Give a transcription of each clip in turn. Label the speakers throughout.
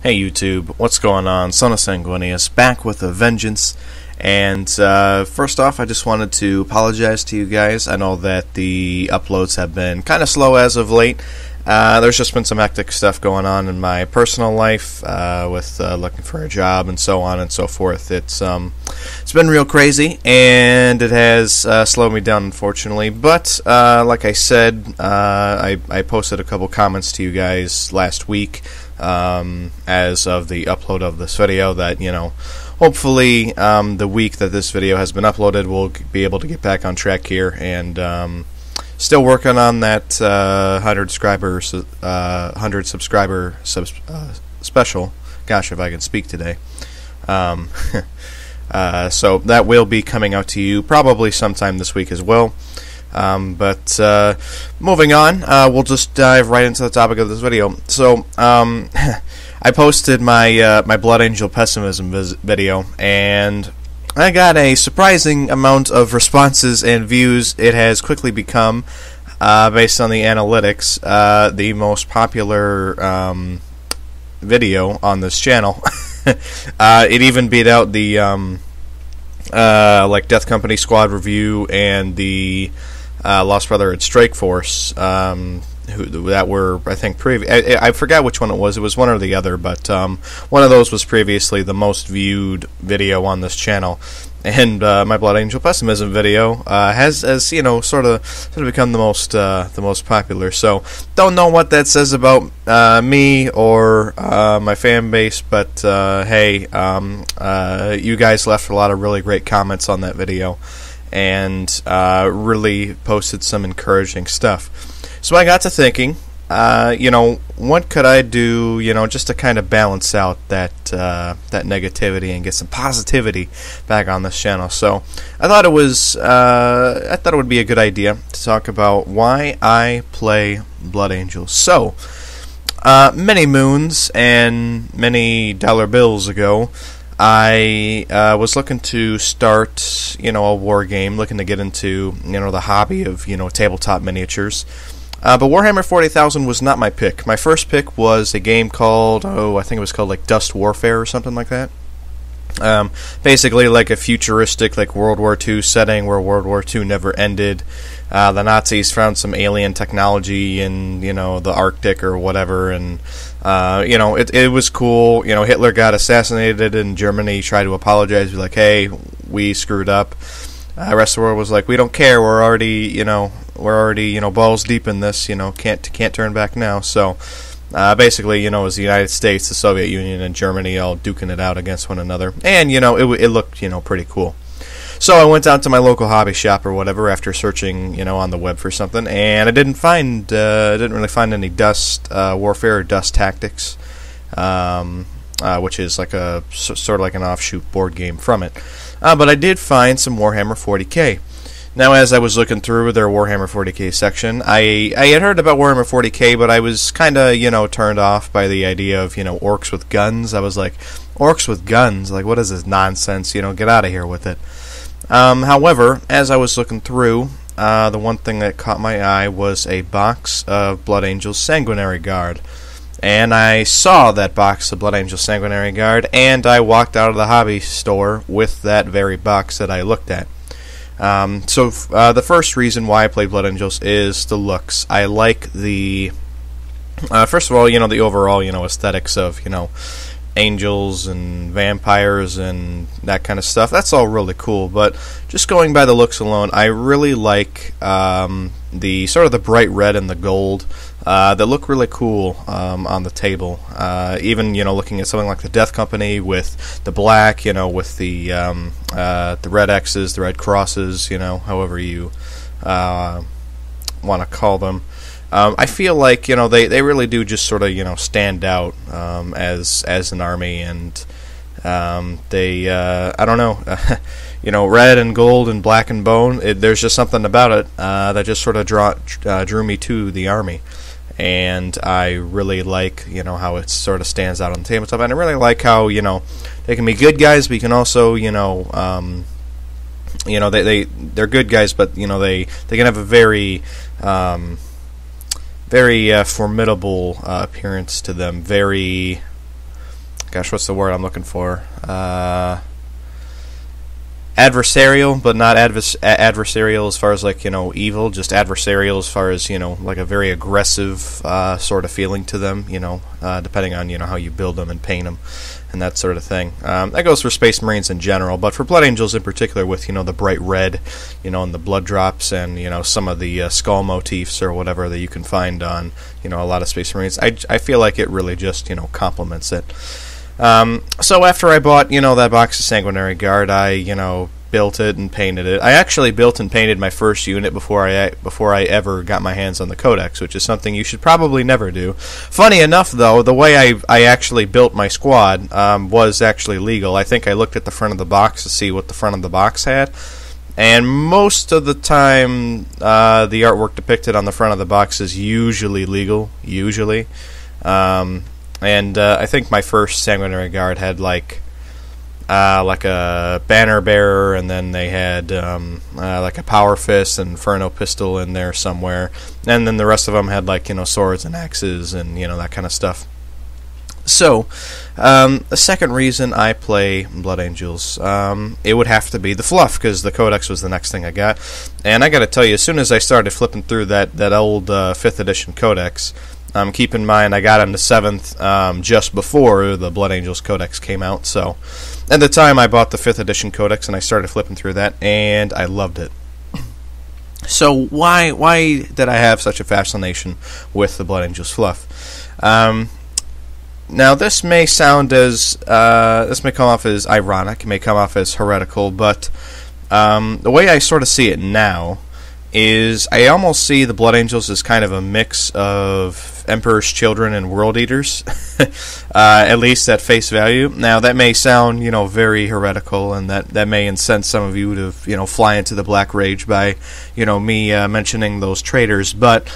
Speaker 1: Hey YouTube, what's going on? Son of Sanguinius back with a vengeance. And first off, I just wanted to apologize to you guys. I know that the uploads have been kind of slow as of late. There's just been some hectic stuff going on in my personal life with looking for a job and so on and so forth. It's been real crazy, and it has slowed me down, unfortunately. But like I said, I posted a couple comments to you guys last week as of the upload of this video that, you know, hopefully the week that this video has been uploaded, we'll be able to get back on track here, and still working on that 100 subscriber special. Gosh, if I can speak today. So that will be coming out to you probably sometime this week as well. But moving on, we'll just dive right into the topic of this video. So I posted my my Blood Angel Pessimism video, and I got a surprising amount of responses and views. It has quickly become, based on the analytics, the most popular video on this channel. It even beat out the like Death Company Squad Review and the Lost Brotherhood Strike Force, that were, I think, I forgot which one it was. It was one or the other, but one of those was previously the most viewed video on this channel. And my Blood Angel Pessimism video has you know, sort of become the most popular. So don't know what that says about me or my fan base, but hey, you guys left a lot of really great comments on that video, and really posted some encouraging stuff. So I got to thinking, you know, what could I do, you know, just to kind of balance out that that negativity and get some positivity back on this channel. So I thought it would be a good idea to talk about why I play Blood Angels. So many moons and many dollar bills ago, I was looking to start, you know, a war game, looking to get into, you know, the hobby of, you know, tabletop miniatures. But Warhammer 40,000 was not my pick. My first pick was a game called, I think it was called like Dust Warfare or something like that. Basically like a futuristic, like World War II setting where World War II never ended. The Nazis found some alien technology in, you know, the Arctic or whatever, and you know, it was cool. You know, Hitler got assassinated in Germany, tried to apologize, be like, hey, we screwed up. The rest of the world was like, we don't care. We're already, you know, balls deep in this. You know, can't turn back now. So basically, you know, it was the United States, the Soviet Union, and Germany all duking it out against one another, and you know, it looked, you know, pretty cool. So I went down to my local hobby shop or whatever after searching, you know, on the web for something, and I didn't really find any Dust Warfare or Dust Tactics, which is like a sort of like an offshoot board game from it. But I did find some Warhammer 40k. Now, as I was looking through their Warhammer 40k section, I had heard about Warhammer 40k, but I was kind of, you know, turned off by the idea of, you know, orcs with guns. I was like, orcs with guns? Like, what is this nonsense? You know, get out of here with it. However, as I was looking through, the one thing that caught my eye was a box of Blood Angels Sanguinary Guard. And I saw that box of Blood Angels Sanguinary Guard, and I walked out of the hobby store with that very box that I looked at. So the first reason why I play Blood Angels is the looks. I like the, first of all, you know, the overall, you know, aesthetics of, you know, angels and vampires and that kind of stuff. That's all really cool, but just going by the looks alone, I really like the sort of the bright red and the gold that look really cool on the table. Even, you know, looking at something like the Death Company with the black, you know, with the red X's, the red crosses, you know, however you want to call them. I feel like, you know, they really do just sort of, you know, stand out as an army, and they I don't know, you know, red and gold and black and bone. There's just something about it that just sort of drew me to the army, and I really like, you know, how it sort of stands out on the tabletop, and I really like how, you know, they can be good guys, but you can also, you know, they're good guys, but, you know, they can have a very formidable appearance to them. Very, gosh, what's the word I'm looking for? Adversarial, but not adversarial as far as like, evil, just adversarial as far as, like a very aggressive sort of feeling to them, depending on, how you build them and paint them and that sort of thing. That goes for Space Marines in general, but for Blood Angels in particular with, the bright red, and the blood drops and, some of the skull motifs or whatever that you can find on, a lot of Space Marines, I feel like it really just, complements it. So after I bought, that box of Sanguinary Guard, I, built it and painted it. I actually built and painted my first unit before I ever got my hands on the Codex, which is something you should probably never do. Funny enough, though, the way I actually built my squad was actually legal. I think I looked at the front of the box to see what the front of the box had, and most of the time the artwork depicted on the front of the box is usually legal, usually. And I think my first Sanguinary Guard had like a banner bearer, and then they had like a power fist and inferno pistol in there somewhere, and then the rest of them had like swords and axes and that kind of stuff. So the second reason I play Blood Angels, it would have to be the fluff, because the Codex was the next thing I got, and I got to tell you, as soon as I started flipping through that old 5th edition Codex. Keep in mind, I got into 7th just before the Blood Angels Codex came out, so at the time I bought the 5th edition Codex and I started flipping through that, and I loved it. So why did I have such a fascination with the Blood Angels fluff? Now this may sound as this may come off as ironic, it may come off as heretical, but the way I sort of see it now is I almost see the Blood Angels as kind of a mix of Emperor's Children and World Eaters, at least at face value. Now that may sound, very heretical, and that may incense some of you to, fly into the Black Rage by, me mentioning those traitors, but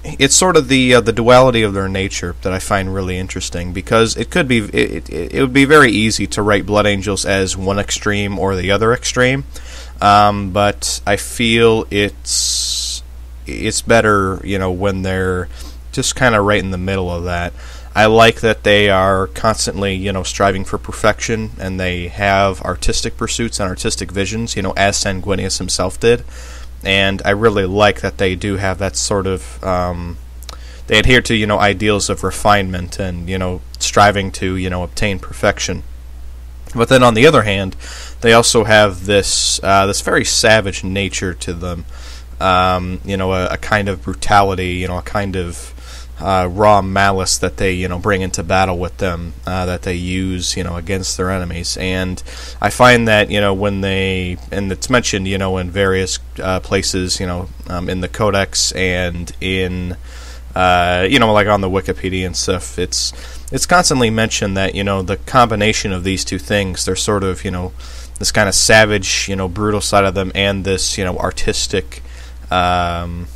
Speaker 1: it's sort of the duality of their nature that I find really interesting, because it could be it would be very easy to write Blood Angels as one extreme or the other extreme. But I feel it's better, when they're just kind of right in the middle of that. I like that they are constantly, striving for perfection, and they have artistic pursuits and artistic visions, as Sanguinius himself did. And I really like that they do have that sort of, they adhere to, ideals of refinement and, striving to, obtain perfection. But then on the other hand, they also have this this very savage nature to them, a kind of brutality, a kind of raw malice that they bring into battle with them, that they use against their enemies. And I find that when they, and it's mentioned in various places, in the Codex and in like on the Wikipedia and stuff, it's constantly mentioned that the combination of these two things, they're sort of this kind of savage brutal side of them, and this artistic striving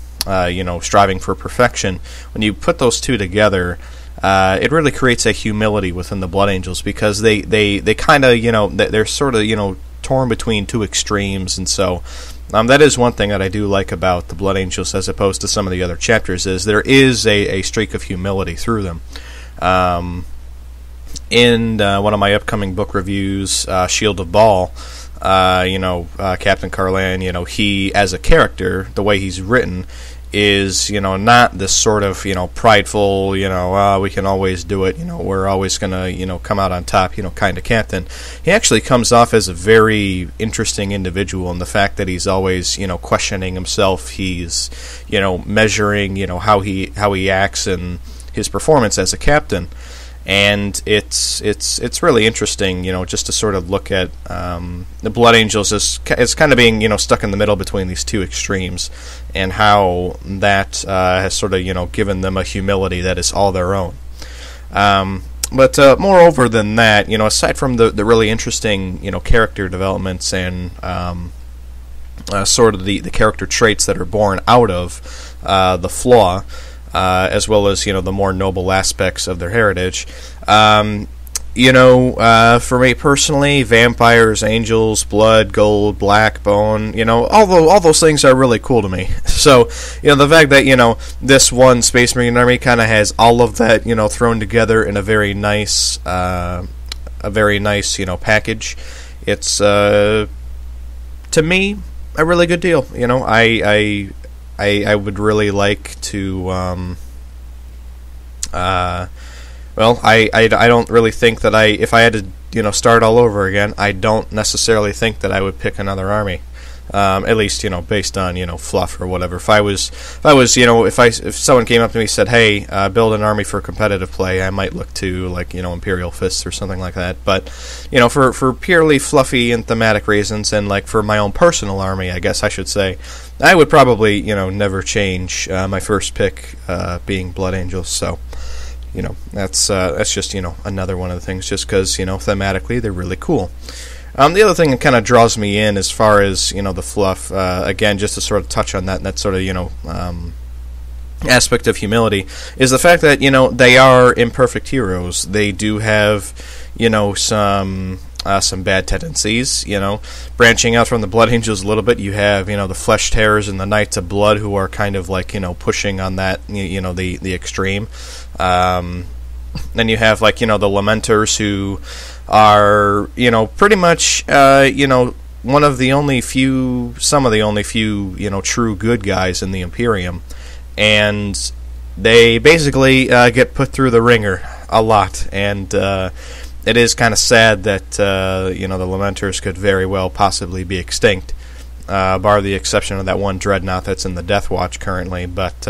Speaker 1: for perfection. When you put those two together, it really creates a humility within the Blood Angels, because they kind of they're sort of torn between two extremes. And so that is one thing that I do like about the Blood Angels as opposed to some of the other chapters, is there is a streak of humility through them. In one of my upcoming book reviews, Shield of Baal, Captain Carlan, he as a character, the way he's written is, not this sort of, prideful, we can always do it, we're always going to, come out on top, kind of captain. He actually comes off as a very interesting individual in the fact that he's always, questioning himself. He's, measuring, how he acts and his performance as a captain. And it's really interesting, just to sort of look at the Blood Angels as kind of being, stuck in the middle between these two extremes, and how that has sort of, given them a humility that is all their own. But moreover than that, aside from the really interesting, character developments and sort of the character traits that are born out of the flaw, as well as the more noble aspects of their heritage. For me personally, vampires, angels, blood, gold, black, bone, all those things are really cool to me. So, the fact that, this one Space Marine army kind of has all of that, thrown together in a very nice, package. It's, to me, a really good deal. I would really like to, well, I don't really think that if I had to, start all over again, I don't necessarily think that I would pick another army. At least, based on, fluff or whatever. If someone came up to me and said, hey, build an army for competitive play, I might look to, Imperial Fists or something like that. But, for purely fluffy and thematic reasons, and, for my own personal army, I guess I should say, I would probably, never change my first pick being Blood Angels, so... that's just, another one of the things, just because, thematically they're really cool. The other thing that kind of draws me in as far as, the fluff, again, just to sort of touch on that sort of, aspect of humility, is the fact that, they are imperfect heroes. They do have, some bad tendencies, branching out from the Blood Angels a little bit. You have, the Flesh Tearers and the Knights of Blood, who are kind of pushing on that, the extreme. Then you have, the Lamenters, who are, pretty much, some of the only few, true good guys in the Imperium. And they basically get put through the ringer a lot. And it is kind of sad that, the Lamenters could very well possibly be extinct, bar the exception of that one Dreadnought that's in the Death Watch currently. But,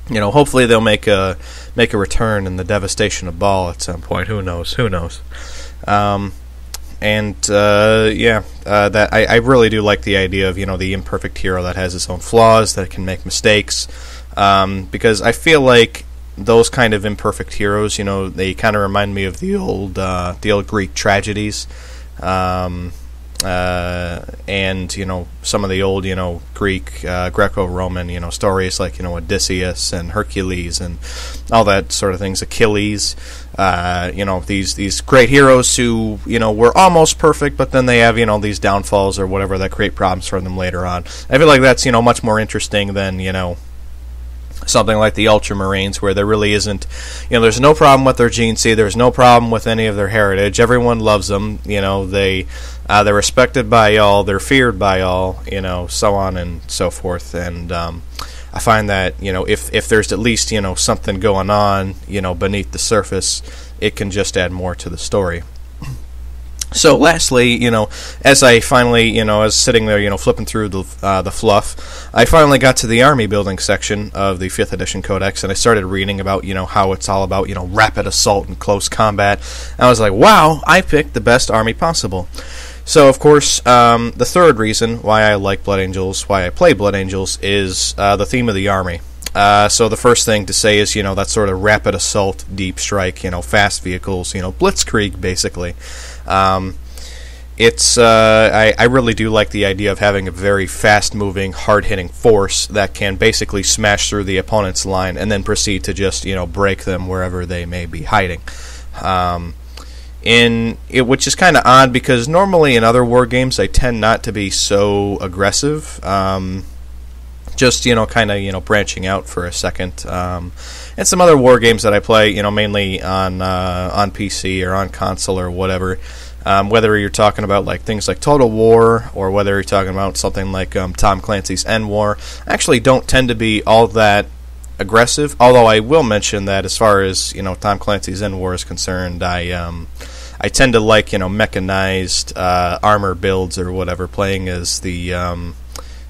Speaker 1: hopefully they'll make a return in the Devastation of Baal at some point. Who knows? That I really do like the idea of, the imperfect hero that has its own flaws, that can make mistakes, because I feel like those kind of imperfect heroes, they kind of remind me of the old Greek tragedies, and some of the old Greek Greco-Roman stories like Odysseus and Hercules and all that sort of things, Achilles, these great heroes who were almost perfect, but then they have these downfalls or whatever that create problems for them later on. I feel like that's much more interesting than something like the Ultramarines, where there really isn't, there's no problem with their gene C, there's no problem with any of their heritage, everyone loves them, they're respected by all, they're feared by all, so on and so forth. And I find that if there's at least something going on beneath the surface, it can just add more to the story. So lastly, as I finally, I was sitting there, flipping through the fluff, I finally got to the army building section of the 5th edition Codex, and I started reading about, how it's all about, rapid assault and close combat. And I was like, wow, I picked the best army possible. So, of course, the third reason why I like Blood Angels, why I play Blood Angels, is the theme of the army. So the first thing to say is, that sort of rapid assault, deep strike, fast vehicles, blitzkrieg, basically. I really do like the idea of having a very fast-moving, hard-hitting force that can basically smash through the opponent's line and then proceed to just, break them wherever they may be hiding. Which is kind of odd, because normally in other war games I tend not to be so aggressive. Just kind of branching out for a second, and some other war games that I play, mainly on PC or on console or whatever. Whether you're talking about things like Total War, or whether you're talking about something like Tom Clancy's End War, I actually don't tend to be all that aggressive. Although I will mention that as far as Tom Clancy's End War is concerned, I tend to like mechanized armor builds or whatever, playing as the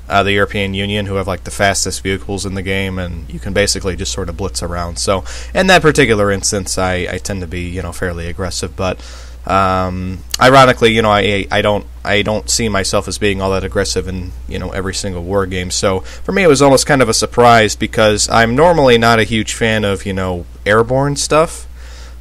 Speaker 1: European Union, who have the fastest vehicles in the game, and you can basically just sort of blitz around. So in that particular instance, I tend to be fairly aggressive. But ironically, I don't see myself as being all that aggressive in every single war game. So for me, it was almost kind of a surprise, because I'm normally not a huge fan of airborne stuff.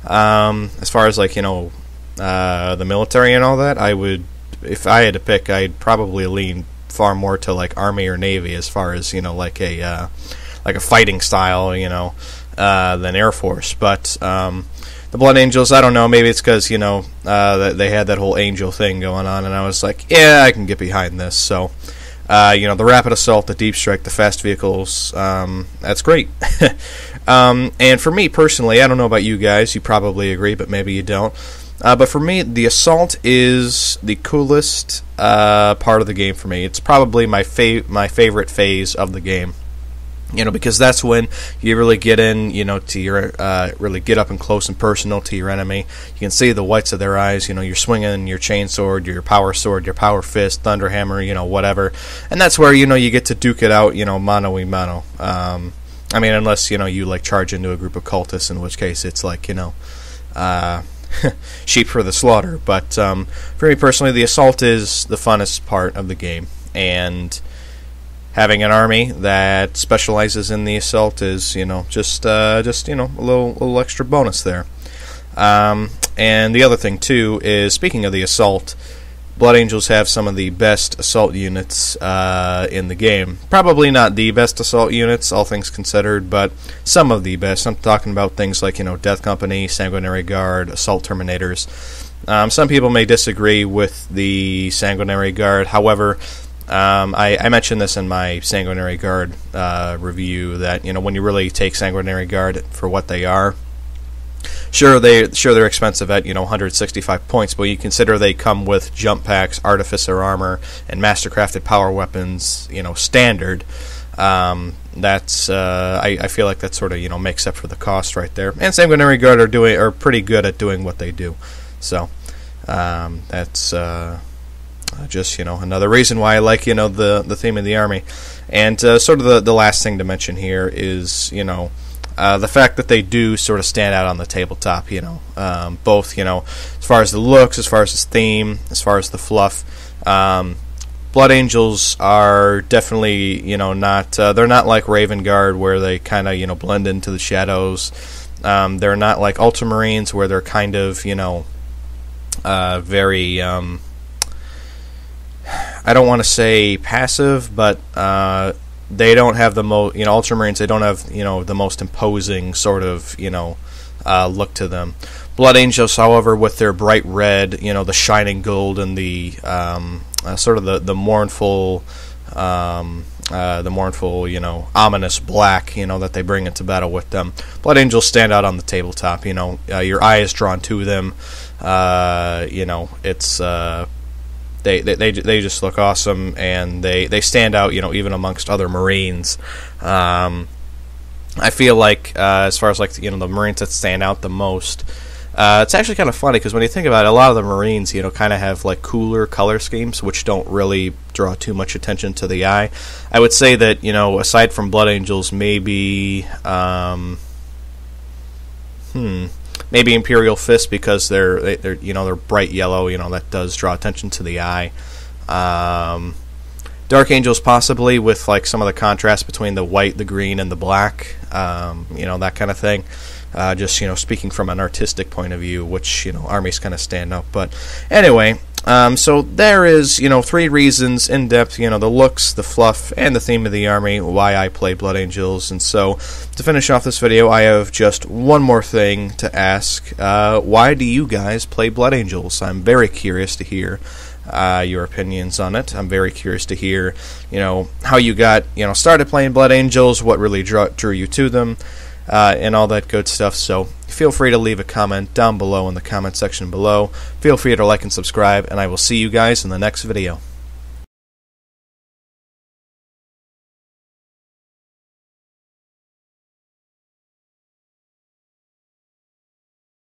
Speaker 1: As far as the military and all that, I would, if I had to pick, I'd probably lean far more to Army or Navy as far as a fighting style, Air Force. But the Blood Angels, I don't know, maybe it's because, you know, they had that whole angel thing going on, and I was like, yeah, I can get behind this. So, you know, the Rapid Assault, the Deep Strike, the fast vehicles, that's great. And for me personally, I don't know about you guys, you probably agree, but maybe you don't. But for me, the Assault is the coolest part of the game for me. It's probably my favorite phase of the game. You know, because that's when you really get in, you know, to your really get up and close and personal to your enemy. You can see the whites of their eyes. You know, you're swinging your chainsword, your power sword, your power fist, thunderhammer, you know, whatever. And that's where, you know, you get to duke it out, you know, mano a mano. I mean, unless, you know, you like charge into a group of cultists, in which case it's like, you know, sheep for the slaughter. But for me personally, the Assault is the funnest part of the game, and having an army that specializes in the Assault is, you know, just you know, a little extra bonus there. And the other thing too is, speaking of the Assault, Blood Angels have some of the best assault units in the game. Probably not the best assault units, all things considered, but some of the best. I'm talking about things like, you know, Death Company, Sanguinary Guard, Assault Terminators. Some people may disagree with the Sanguinary Guard. However, I mentioned this in my Sanguinary Guard review, that, you know, when you really take Sanguinary Guard for what they are, sure they're expensive at, you know, 165 points, but you consider they come with jump packs, artificer armor, and mastercrafted power weapons, you know, standard. That's I feel like that sort of, you know, makes up for the cost right there. And Sanguinary Guard are pretty good at doing what they do. So that's just, you know, another reason why I like, you know, the theme of the army. And sort of the last thing to mention here is, you know, the fact that they do sort of stand out on the tabletop, you know, both, you know, as far as the looks, as far as the theme, as far as the fluff. Blood Angels are definitely, you know, not, they're not like Raven Guard where they kind of, you know, blend into the shadows. They're not like Ultramarines where they're kind of, you know, very, I don't want to say passive, but they don't have the most, you know, Ultramarines, they don't have, you know, the most imposing sort of, you know, look to them. Blood Angels, however, with their bright red, you know, the shining gold and the sort of the mournful, you know, ominous black, you know, that they bring into battle with them. Blood Angels stand out on the tabletop. You know, your eye is drawn to them. You know, it's They just look awesome, and they stand out, you know, even amongst other Marines. I feel like as far as like, you know, the Marines that stand out the most, it's actually kind of funny because when you think about it, a lot of the Marines, you know, kind of have like cooler color schemes which don't really draw too much attention to the eye. I would say that, you know, aside from Blood Angels, maybe maybe Imperial Fist, because they're you know, they're bright yellow, you know, that does draw attention to the eye. Dark Angels possibly, with like some of the contrast between the white, the green, and the black, you know, that kind of thing. Just, you know, speaking from an artistic point of view, which, you know, armies kind of stand up. But anyway, so there is, you know, 3 reasons in depth, you know, the looks, the fluff, and the theme of the army, why I play Blood Angels. And so to finish off this video, I have just one more thing to ask. Why do you guys play Blood Angels? I'm very curious to hear your opinions on it. I'm very curious to hear, you know, how you got, you know, started playing Blood Angels, what really drew you to them, and all that good stuff. So feel free to leave a comment down below in the comment section below. Feel free to like and subscribe, and I will see you guys in the next video.